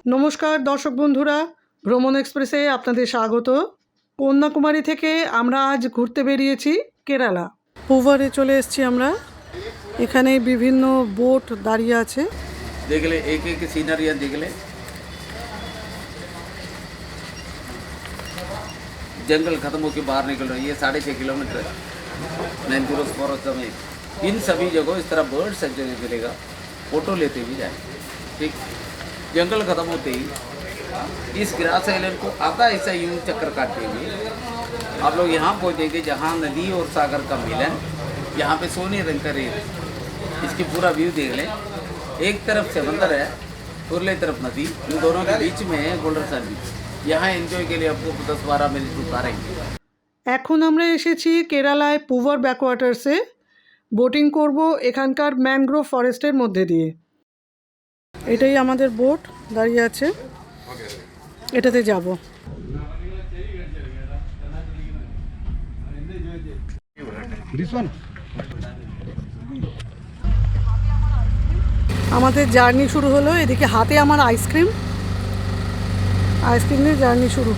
নমস্কার দর্শক বন্ধুরা, ভ্রমণ এক্সপ্রেসে আপনাদের স্বাগত। কন্যাকুমারী থেকে আমরা আজ ঘুরতে বেরিয়েছি কেরালা। পুভারে চলে এসেছি আমরা। এখানে বিভিন্ন বোট দাঁড়িয়ে আছে। देखले एक एक सीनरी देखले जंगल खत्म होकर बाहर निकल रही है 6.5 किलोमीटर मैंग्रोव फॉरेस्ट में। इन सभी जगहों इस तरह बर्ड सेंचुरी मिलेगा, फोटो लेते भी जाए। ठीक, जंगल खत्म होते ही इस ग्रास आइलैंड को आधा ऐसा यूं चक्कर काटेंगे आप लोग। यहाँ पहुँचेंगे जहाँ नदी और सागर का मिलन, यहाँ पे सोने रंग का रेत। इसकी पूरा व्यू देख लें। एक तरफ समंदर है, उरले तरफ नदी, इन दोनों के बीच में है गोल्डन सैंड बीच। यहाँ एंजॉय के लिए आपको 10-12 मिनट उतारेंगे। এখন আমরা এসেছি কেরালায় পুভার ব্যাকওয়াটার্সে। বোটিং করব এখানকার ম্যানগ্রোভ ফরেস্টের মধ্যে দিয়ে। এটাই আমাদের বোট দাঁড়িয়ে আছে, এটাতে যাব। আমাদের জার্নি শুরু হলো। এদিকে হাতে আমার আইসক্রিমের জার্নি শুরু।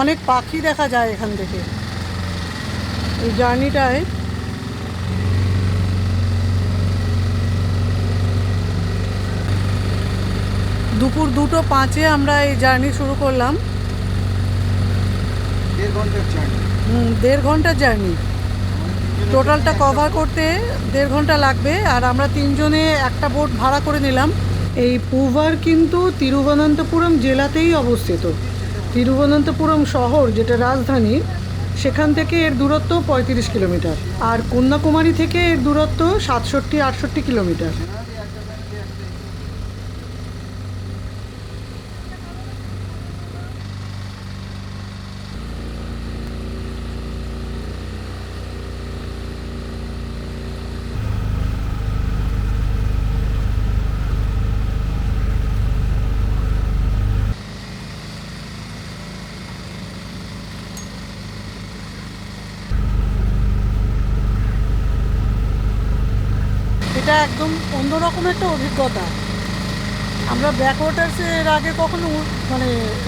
অনেক পাখি দেখা যায় এখান থেকে। এই জার্নিটায় দুপুর 2:05 আমরা এই জার্নি শুরু করলাম। 1.5 ঘন্টার জার্নি। টোটালটা কভার করতে 1.5 ঘন্টা লাগবে। আর আমরা 3 জনে একটা বোট ভাড়া করে নিলাম। এই পুভার কিন্তু তিরুবনন্তপুরম জেলাতেই অবস্থিত। তিরুবনন্তপুরম শহর যেটা রাজধানী, সেখান থেকে এর দূরত্ব 35 কিলোমিটার। আর কন্যাকুমারী থেকে এর দূরত্ব 67-68 কিলোমিটার। এটা একদম অন্যরকম একটা অভিজ্ঞতা। আমরা ব্যাকওয়াটার্সে এর আগে কখনো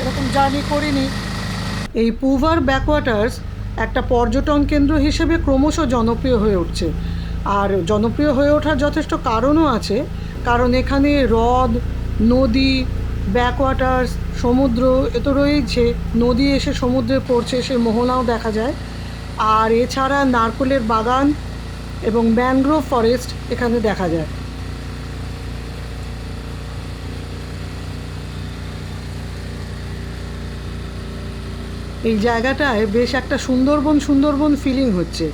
এরকম জার্নি করিনি। এই পুভার ব্যাকওয়াটার্স একটা পর্যটন কেন্দ্র হিসেবে ক্রমশ জনপ্রিয় হয়ে উঠছে। আর জনপ্রিয় হয়ে ওঠার যথেষ্ট কারণও আছে, কারণ এখানে হ্রদ, নদী, ব্যাকওয়াটার্স, সমুদ্র এ তো রয়েছে। নদী এসে সমুদ্রে পড়ছে, সে মোহনাও দেখা যায়। আর এছাড়া নারকেলের বাগান এবং ম্যানগ্রোভ ফরেস্ট এখানে দেখা যায়। এই জায়গাটায় বেশ একটা সুন্দরবন ফিলিং হচ্ছে।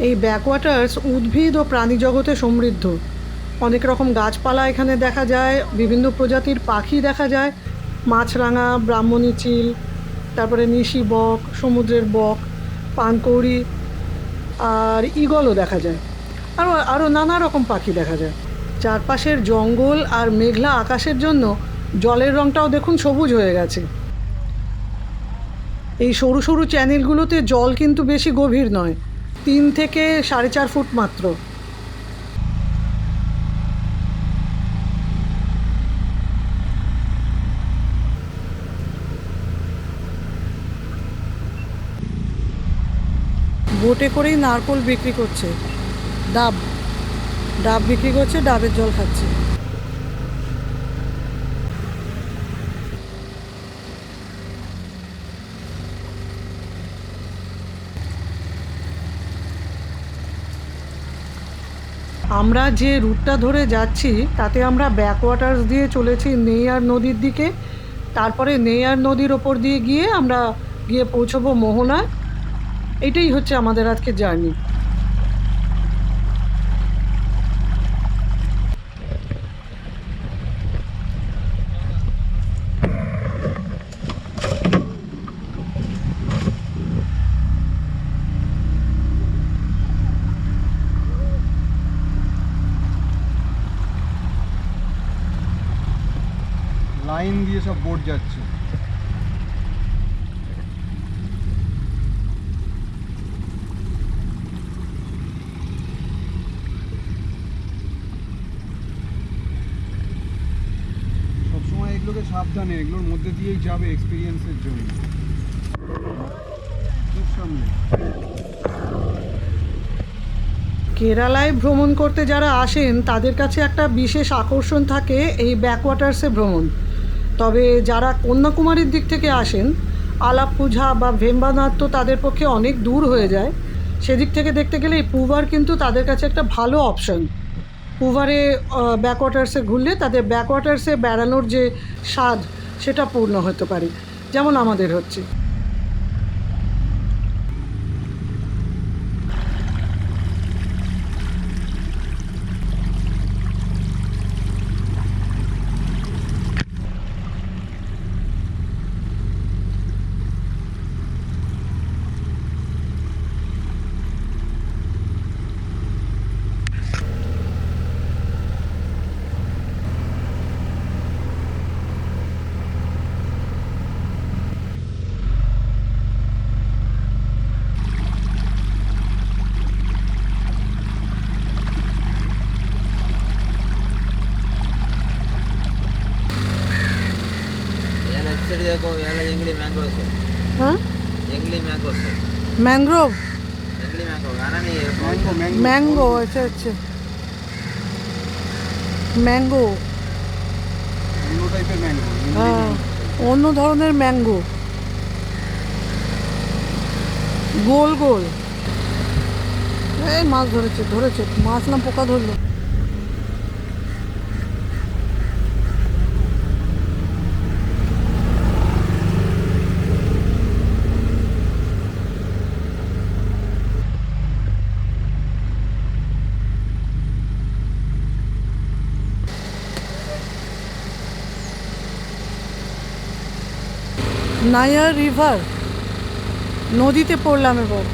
এই ব্যাকওয়াটার্স উদ্ভিদ ও প্রাণী জগতে সমৃদ্ধ। অনেক রকম গাছপালা এখানে দেখা যায়, বিভিন্ন প্রজাতির পাখি দেখা যায়। মাছরাঙা, ব্রাহ্মণী চিল, তারপরে নিশি বক, সমুদ্রের বক, পানকৌড়ি আর ঈগলও দেখা যায়। আরও নানা রকম পাখি দেখা যায়। চারপাশের জঙ্গল আর মেঘলা আকাশের জন্য জলের রঙটাও দেখুন সবুজ হয়ে গেছে। এই সরু সরু চ্যানেলগুলোতে জল কিন্তু বেশি গভীর নয়, 3 থেকে 4.5 ফুট মাত্র। বোটে করেই নারকোল বিক্রি করছে, ডাব বিক্রি করছে, ডাবের জল খাচ্ছে। আমরা যে রুটটা ধরে যাচ্ছি তাতে আমরা ব্যাকওয়াটার্স দিয়ে চলেছি নেইয়ার নদীর দিকে। তারপরে নেইয়ার নদীর ওপর দিয়ে আমরা গিয়ে পৌঁছবো মোহনা। এটাই হচ্ছে আমাদের আজকের জার্নি। লাইন দিয়ে সব বোট যাচ্ছে। সাবধানে, এগুলোর মধ্যে দিয়েই যাবে এক্সপিরিয়েন্সের জন্য। খুব সামনে। কেরালায় ভ্রমণ করতে যারা আসেন তাদের কাছে একটা বিশেষ আকর্ষণ থাকে এই ব্যাকওয়াটার্সে ভ্রমণ। তবে যারা কন্যাকুমারীর দিক থেকে আসেন, আলাপ্পুঝা বা ভেম্বানাথ তো তাদের পক্ষে অনেক দূর হয়ে যায়। সেদিক থেকে দেখতে গেলে এই পুভার কিন্তু তাদের কাছে একটা ভালো অপশন। পুভারে ব্যাকওয়াটার্সে ঘুরলে তাদের ব্যাকওয়াটার্সে বেড়ানোর যে স্বাদ সেটা পূর্ণ হতে পারে, যেমন আমাদের হচ্ছে। देखो यार जंगली मैंगो है हाँ, जंगली मैंगो है मैंग्रोव जंगली मैंगो गाना नहीं है ম্যাঙ্গো ম্যাঙ্গো ম্যাঙ্গো, আচ্ছা আচ্ছা, ম্যাঙ্গো, অন্য টাইপের ম্যাঙ্গো। হ্যাঁ অন্য ধরনের ম্যাঙ্গো, গোল গোল। এই মাছ ধরেছে ধরেছে, মাছ না পোকা ধরলো। নায়ার রিভার, নদীতে পড়লাম এবার।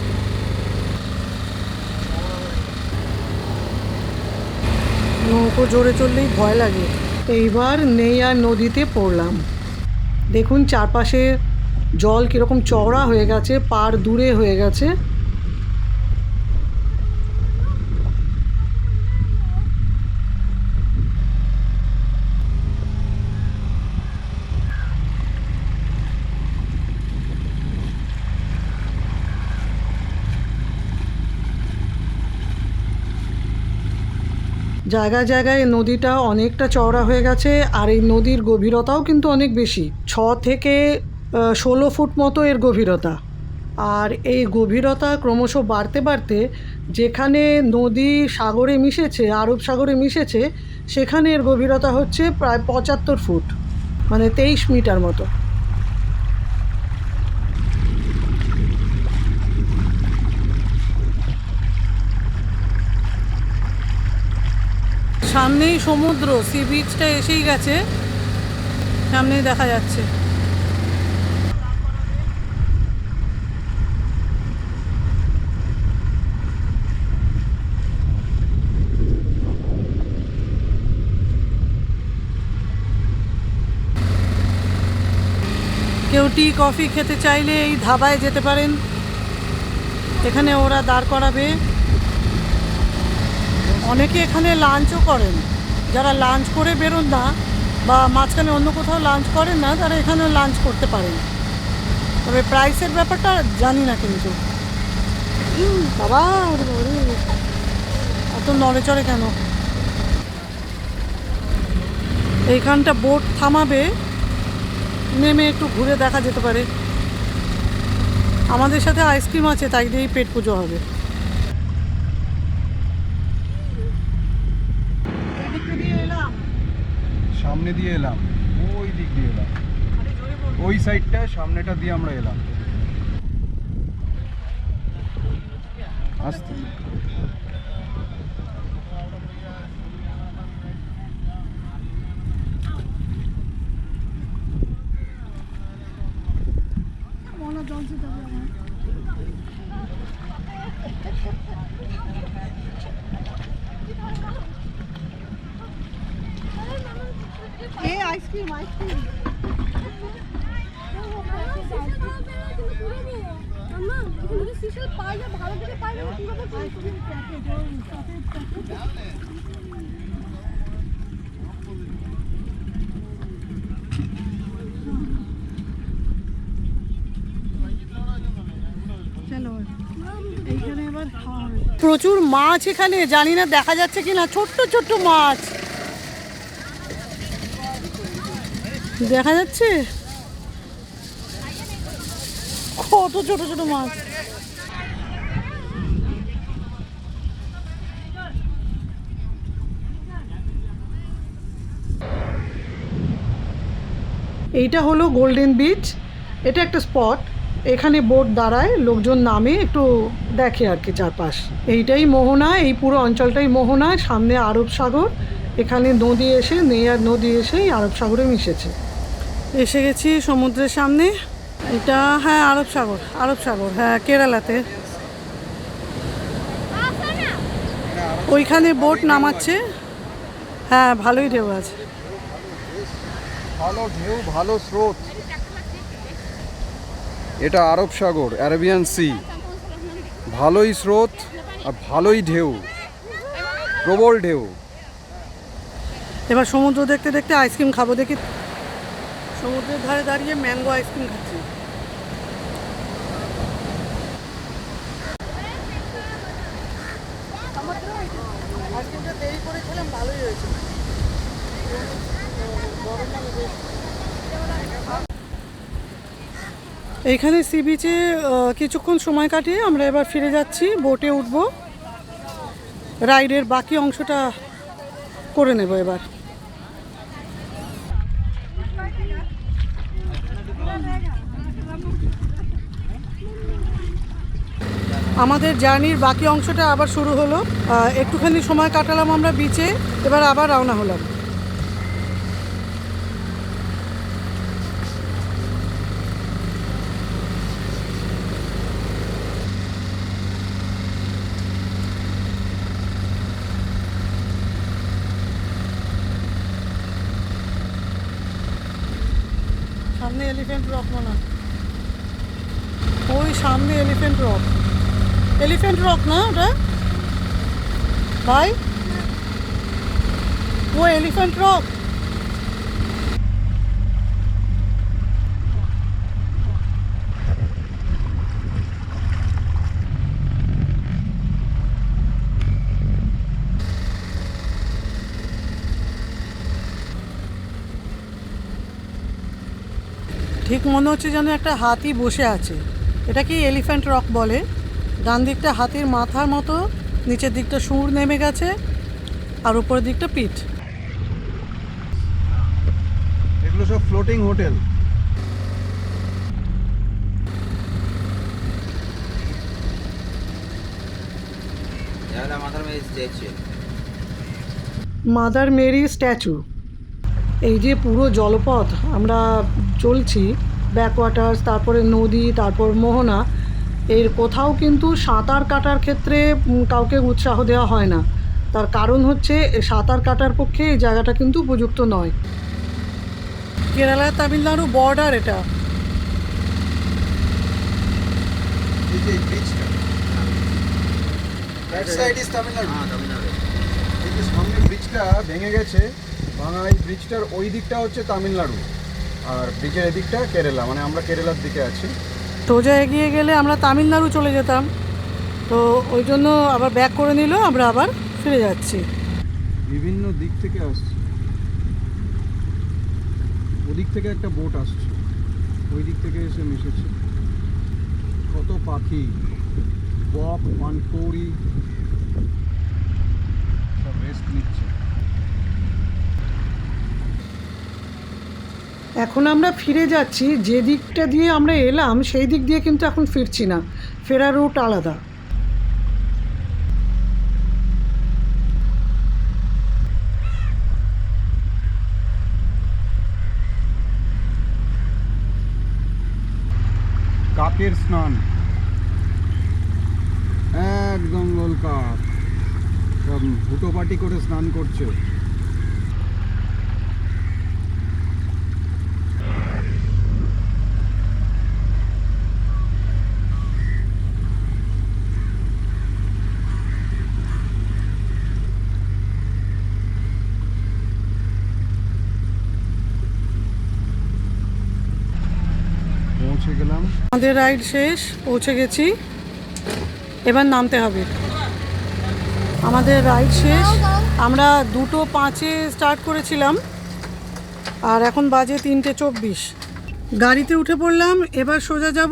নৌকো জোরে চললেই ভয় লাগে। এইবার নেইয়ার নদীতে পড়লাম। দেখুন চারপাশে জল কীরকম চওড়া হয়ে গেছে, পার দূরে হয়ে গেছে। জায়গায় জায়গায় নদীটা অনেকটা চওড়া হয়ে গেছে, আর এই নদীর গভীরতাও কিন্তু অনেক বেশি, 6 থেকে 16 ফুট মতো এর গভীরতা। আর এই গভীরতা ক্রমশ বাড়তে বাড়তে যেখানে নদী সাগরে মিশেছে, আরব সাগরে মিশেছে, সেখানে এর গভীরতা হচ্ছে প্রায় 75 ফুট, মানে 23 মিটার মতো। সামনেই সমুদ্র, সি বিচটা এসেই গেছে, সামনেই দেখা যাচ্ছে। কেউ টি কফি খেতে চাইলে এই ধাবায় যেতে পারেন, এখানে ওরা দাঁড় করাবে। অনেকে এখানে লাঞ্চও করেন, যারা লাঞ্চ করে বেরোন না বা মাঝখানে অন্য কোথাও লাঞ্চ করেন না, তারা এখানেও লাঞ্চ করতে পারেন। তবে প্রাইসের ব্যাপারটা জানি না কিন্তু। বাবা এত নড়ে চড়ে কেন? এইখানটা বোট থামাবে, নেমে একটু ঘুরে দেখা যেতে পারে। আমাদের সাথে আইসক্রিম আছে, তাই দিয়েই পেট পুজো হবে। সামনে দিয়ে এলাম, ওই দিক দিয়ে এলাম, ওই সাইডটা সামনেটা দিয়ে আমরা এলাম। আস্তে আইসক্রিম আইসক্রিম এইখানে এবার প্রচুর মাছ, এখানে জানি না দেখা যাচ্ছে কিনা, ছোট্ট ছোট্ট মাছ দেখা যাচ্ছে, কত ছোট ছোট মাছ। এইটা হলো গোল্ডেন বিচ, এটা একটা স্পট, এখানে বোট দাঁড়ায়, লোকজন নামে একটু দেখে আর কি চারপাশ। এইটাই মোহনা, এই পুরো অঞ্চলটাই মোহনা, সামনে আরব সাগর, এখানে নদী এসে নেয়ার নদী এসে এই আরব সাগরে মিশেছে। এসে গেছি সমুদ্রের সামনে, এটা হ্যাঁ আরব সাগর, আরব সাগর হ্যাঁ কেরালাতে। ওইখানে বোট নামাচ্ছে, হ্যাঁ ভালোই ঢেউ আছে। ভালো ঢেউ, ভালো স্রোত। এটা আরব সাগর, অ্যারাবিয়ান সি, ভালোই স্রোত আর ভালোই ঢেউ, প্রবল ঢেউ। এবার সমুদ্র দেখতে দেখতে আইসক্রিম খাবো, দেখি। সমুদ্রের ধারে দাঁড়িয়ে ম্যাঙ্গো আইসক্রিম খাচ্ছি। আইসক্রিমটা দেরি করে খেলাম, ভালোই হয়েছে। এইখানে সি বিচে কিছুক্ষণ সময় কাটিয়ে আমরা এবার ফিরে যাচ্ছি, বোটে উঠবো, রাইডের বাকি অংশটা করে নেব এবার। আমাদের জার্নির বাকি অংশটা আবার শুরু হলো, একটুখানি সময় কাটালাম আমরা বিচে, এবার আবার রওনা হলাম। সামনে এলিফ্যান্ট রক মনে হয়, ওই সামনে এলিফ্যান্ট রক, এলিফ্যান্ট রক না ওটা ভাই, ও এলিফ্যান্ট রক। ঠিক মনে হচ্ছে যেন একটা হাতি বসে আছে, এটা কি এলিফ্যান্ট রক বলে। ডান দিকটা হাতির মাথার মতো, নিচের দিকটা সুর নেমে গেছে, আর উপরের দিকটা পিঠ। এগুলো সব ফ্লোটিং হোটেল। याला मात्र में स्टैचू মাদার মেরি স্ট্যাচু। এই যে পুরো জলপথ আমরা চলছি, ব্যাকওয়াটার্স, তারপরে নদী, তারপর মোহনা, এর কোথাও কিন্তু সাঁতার কাটার ক্ষেত্রে কাউকে উৎসাহ দেওয়া হয় না। তার কারণ হচ্ছে সাঁতার কাটার পক্ষে এই জায়গাটা কিন্তু উপযুক্ত নয়। কেরালা তামিলনাড়ু বর্ডার এটা। এই যে ব্রিজটা, রাইট সাইড ইজ তামিলনাড়ু। हाँ तमिलनाडु এই যে সামনে ব্রিজটা ভেঙে গেছে, ভাঙা এই ব্রিজটার ওই দিকটা হচ্ছে তামিলনাড়ু, আর ব্রিজের এদিকটা কেরালা, মানে আমরা কেরালার দিকে আছি। সোজা এগিয়ে গেলে আমরা তামিলনাড়ু চলে যেতাম, তো ওই জন্য আবার ব্যাক করে নিল, আমরা আবার ফিরে যাচ্ছি। বিভিন্ন দিক থেকে আসছে, ওদিক থেকে একটা বোট আসছে, ওই দিক থেকে এসে মিশেছে। কত পাখি, বক, পানকৌড়ি সব রেস্ট নিচ্ছে। এখন আমরা ফিরে যাচ্ছি, যে দিকটা দিয়ে আমরা এলাম সেই দিক দিয়ে কিন্তু এখন ফিরছি না, ফেরার রুট আলাদা। কাকের স্নান, একদম গোলকাপ, সব হুটোপাটি করে স্নান করছে। পৌঁছে গেলাম। আমাদের রাইড শেষ, পৌঁছে গেছি। এবার নামতে হবে। আমাদের রাইড শেষ। আমরা 2:05 স্টার্ট করেছিলাম আর এখন বাজে 3:24। গাড়িতে উঠে পড়লাম, এবার সোজা যাব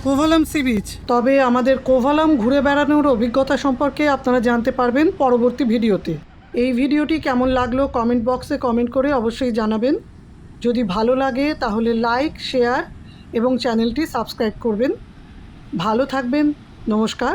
কোভালাম সি বিচ। তবে আমাদের কোভালাম ঘুরে বেড়ানোর অভিজ্ঞতা সম্পর্কে আপনারা জানতে পারবেন পরবর্তী ভিডিওতে। এই ভিডিওটি কেমন লাগলো কমেন্ট বক্সে কমেন্ট করে অবশ্যই জানাবেন। যদি ভালো লাগে তাহলে লাইক, শেয়ার এবং চ্যানেলটি সাবস্ক্রাইব করবেন। ভালো থাকবেন। নমস্কার।